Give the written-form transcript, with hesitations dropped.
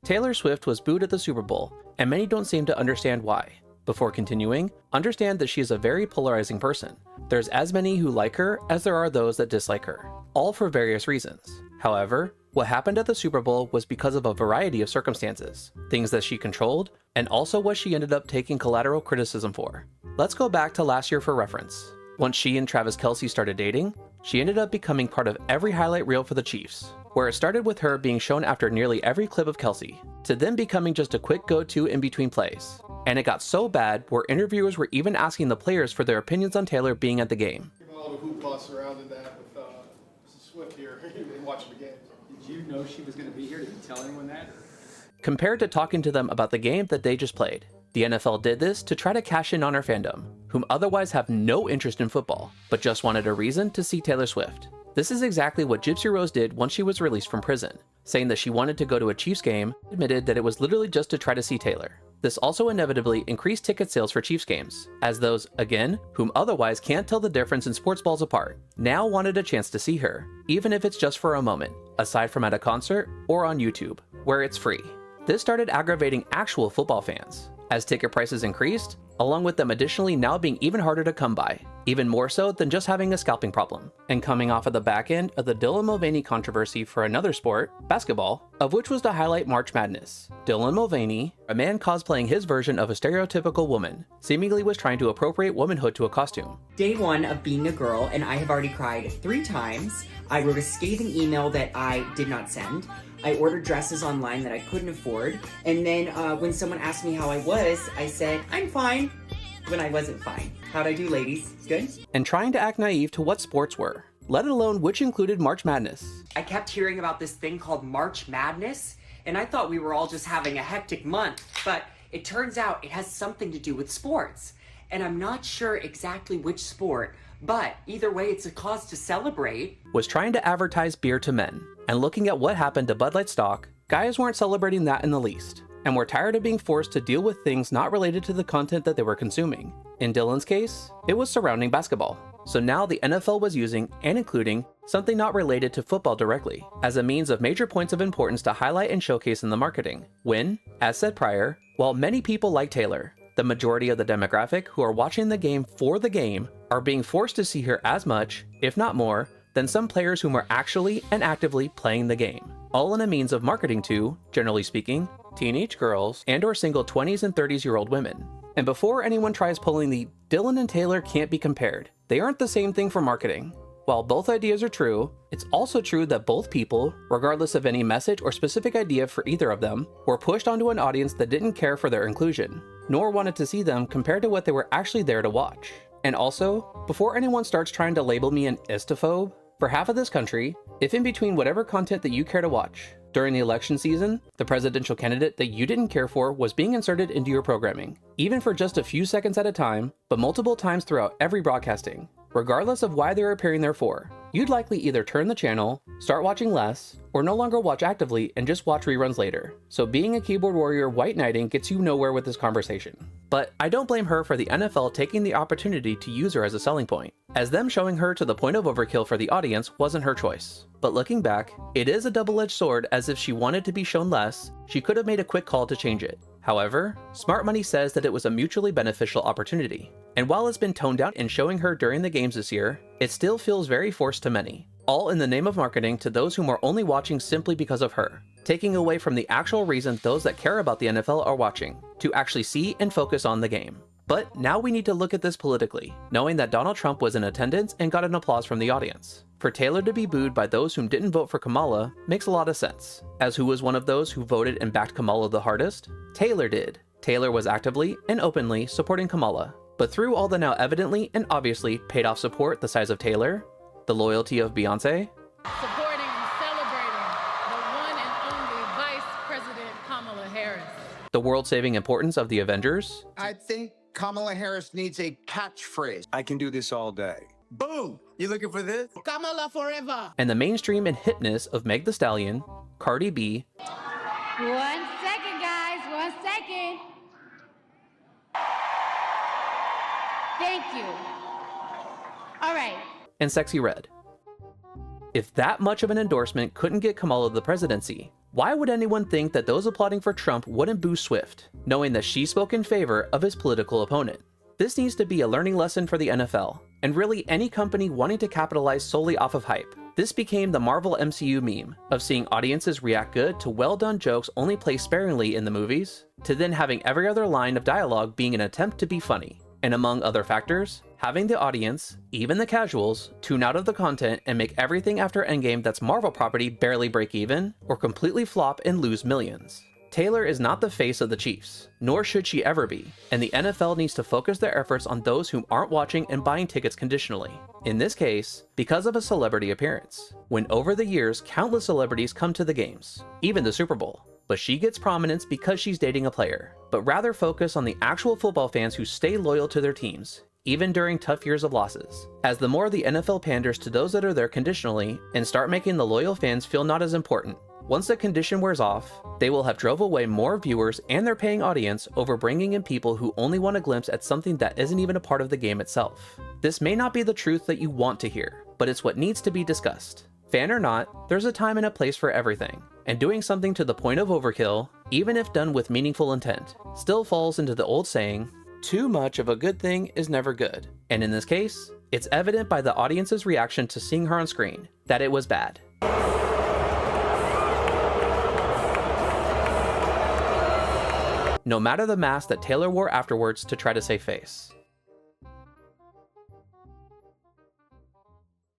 Taylor Swift was booed at the Super Bowl, and many don't seem to understand why. Before continuing, understand that she is a very polarizing person. There's as many who like her as there are those that dislike her, all for various reasons. However, what happened at the Super Bowl was because of a variety of circumstances, things that she controlled, and also what she ended up taking collateral criticism for. Let's go back to last year for reference. Once she and Travis Kelce started dating, she ended up becoming part of every highlight reel for the Chiefs, where it started with her being shown after nearly every clip of Kelce, to then becoming just a quick go-to in between plays. And it got so bad where interviewers were even asking the players for their opinions on Taylor being at the game. All the hoopla surrounded that with Swift here and watching the game. Did you know she was going to be here? Did you tell anyone that? Compared to talking to them about the game that they just played, the NFL did this to try to cash in on her fandom, whom otherwise have no interest in football, but just wanted a reason to see Taylor Swift. This is exactly what Gypsy Rose did once she was released from prison, saying that she wanted to go to a Chiefs game, admitted that it was literally just to try to see Taylor. This also inevitably increased ticket sales for Chiefs games, as those, again, whom otherwise can't tell the difference in sports balls apart, now wanted a chance to see her, even if it's just for a moment, aside from at a concert or on YouTube, where it's free. This started aggravating actual football fans, as ticket prices increased, along with them additionally now being even harder to come by, even more so than just having a scalping problem. And coming off of the back end of the Dylan Mulvaney controversy for another sport, basketball, of which was to highlight March Madness. Dylan Mulvaney, a man cosplaying his version of a stereotypical woman, seemingly was trying to appropriate womanhood to a costume. Day one of being a girl, and I have already cried 3 times. I wrote a scathing email that I did not send. I ordered dresses online that I couldn't afford. And then when someone asked me how I was, I said, I'm fine, when I wasn't fine. How'd I do, ladies? Good? And trying to act naive to what sports were, let alone which included March Madness. I kept hearing about this thing called March Madness, and I thought we were all just having a hectic month, but it turns out it has something to do with sports. And I'm not sure exactly which sport, but either way, it's a cause to celebrate. Was trying to advertise beer to men, and looking at what happened to Bud Light stock, guys weren't celebrating that in the least, and were tired of being forced to deal with things not related to the content that they were consuming. In Dylan's case, it was surrounding basketball. So now the NFL was using and including something not related to football directly, as a means of major points of importance to highlight and showcase in the marketing. When, as said prior, while many people like Taylor, the majority of the demographic who are watching the game for the game are being forced to see her as much, if not more, than some players whom are actually and actively playing the game. All in a means of marketing to, generally speaking, teenage girls and or single 20s and 30s-year-old women. And before anyone tries pulling the Dylan and Taylor can't be compared, they aren't the same thing for marketing. While both ideas are true, it's also true that both people, regardless of any message or specific idea for either of them, were pushed onto an audience that didn't care for their inclusion, nor wanted to see them compared to what they were actually there to watch. And also, before anyone starts trying to label me an istophobe, for half of this country, if in between whatever content that you care to watch, during the election season, the presidential candidate that you didn't care for was being inserted into your programming, even for just a few seconds at a time, but multiple times throughout every broadcasting, regardless of why they're appearing there for, you'd likely either turn the channel, start watching less, or no longer watch actively and just watch reruns later. So being a keyboard warrior white knighting gets you nowhere with this conversation. But I don't blame her for the NFL taking the opportunity to use her as a selling point, as them showing her to the point of overkill for the audience wasn't her choice. But looking back, it is a double-edged sword, as if she wanted to be shown less, she could have made a quick call to change it. However, smart money says that it was a mutually beneficial opportunity. And while it's been toned down in showing her during the games this year, it still feels very forced to many. All in the name of marketing to those whom are only watching simply because of her, taking away from the actual reason those that care about the NFL are watching, to actually see and focus on the game. But now we need to look at this politically, knowing that Donald Trump was in attendance and got an applause from the audience. For Taylor to be booed by those whom didn't vote for Kamala makes a lot of sense, as who was one of those who voted and backed Kamala the hardest? Taylor did. Taylor was actively and openly supporting Kamala. But through all the now evidently and obviously paid off support the size of Taylor, the loyalty of Beyonce, supporting and celebrating the one and only Vice President Kamala Harris, the world-saving importance of the Avengers, I think Kamala Harris needs a catchphrase. I can do this all day. Boom! You looking for this? Kamala forever. and the mainstream and hitness of Meg Thee Stallion, Cardi B, 1 second, guys. 1 second. Thank you. All right. and Sexy Red. If that much of an endorsement couldn't get Kamala the presidency, Why would anyone think that those applauding for Trump wouldn't boo Swift, knowing that she spoke in favor of his political opponent? This needs to be a learning lesson for the NFL, and really any company wanting to capitalize solely off of hype. This became the Marvel MCU meme, of seeing audiences react good to well-done jokes only placed sparingly in the movies, to then having every other line of dialogue being an attempt to be funny. And among other factors, having the audience, even the casuals, tune out of the content and make everything after Endgame that's Marvel property barely break even, or completely flop and lose millions. Taylor is not the face of the Chiefs, nor should she ever be, and the NFL needs to focus their efforts on those who aren't watching and buying tickets conditionally. In this case, because of a celebrity appearance, when over the years countless celebrities come to the games, even the Super Bowl. But she gets prominence because she's dating a player, but rather focus on the actual football fans who stay loyal to their teams, even during tough years of losses. As the more the NFL panders to those that are there conditionally and start making the loyal fans feel not as important, once the condition wears off, they will have drove away more viewers and their paying audience over bringing in people who only want a glimpse at something that isn't even a part of the game itself. This may not be the truth that you want to hear, but it's what needs to be discussed. Fan or not, there's a time and a place for everything, and doing something to the point of overkill, even if done with meaningful intent, still falls into the old saying, too much of a good thing is never good. And in this case, it's evident by the audience's reaction to seeing her on screen, that it was bad. No matter the mask that Taylor wore afterwards to try to save face.